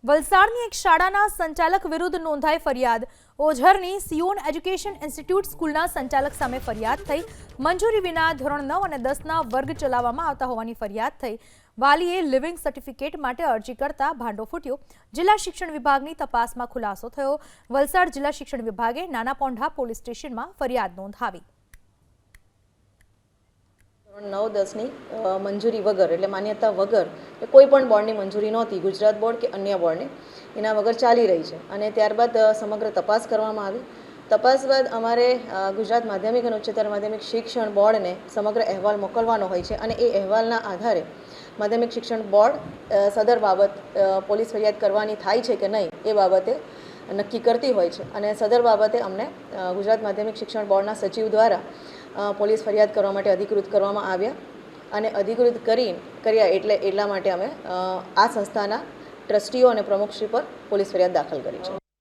વલસાડની એક શાળાના સંચાલક વિરુદ્ધ નોંધાઈ ફરિયાદ। ઓઝરની સિયોન એજ્યુકેશન ઇન્સ્ટિટ્યૂટ સ્કૂલના સંચાલક સામે ફરિયાદ થઈ। મંજૂરી વિના ધોરણ 9 અને 10ના વર્ગ ચલાવવામાં આવતા હોવાની ફરિયાદ થઈ। વાલીએ લિવિંગ સર્ટિફિકેટ માટે અરજી કરતા ભાંડો ફૂટ્યો। જિલ્લા શિક્ષણ વિભાગની તપાસમાં ખુલાસો થયો। વલસાડ જિલ્લા શિક્ષણ વિભાગે નાનાપોંઢા પોલીસ સ્ટેશનમાં ફરિયાદ નોંધાવી। 9-10ની મંજૂરી વગર એટલે માન્યતા વગર કોઈ પણ બોર્ડની મંજૂરી નહોતી, ગુજરાત બોર્ડ કે અન્ય બોર્ડની એના વગર ચાલી રહી છે અને ત્યારબાદ સમગ્ર તપાસ કરવામાં આવી। તપાસ બાદ અમારે ગુજરાત માધ્યમિક અને ઉચ્ચતર માધ્યમિક શિક્ષણ બોર્ડને સમગ્ર અહેવાલ મોકલવાનો હોય છે અને એ અહેવાલના આધારે માધ્યમિક શિક્ષણ બોર્ડ સદર બાબત પોલીસ ફરિયાદ કરવાની થાય છે કે નહીં એ બાબતે નક્કી કરતી હોય છે અને સદર બાબતે અમને ગુજરાત માધ્યમિક શિક્ષણ બોર્ડના સચિવ દ્વારા પોલીસ ફરિયાદ કરવા માટે અધિકૃત કરવામાં આવ્યા અને અધિકૃત કર્યા એટલા માટે અમે આ સંસ્થાના ટ્રસ્ટીઓ અને પ્રમુખશ્રી પર પોલીસ ફરિયાદ દાખલ કરી છે।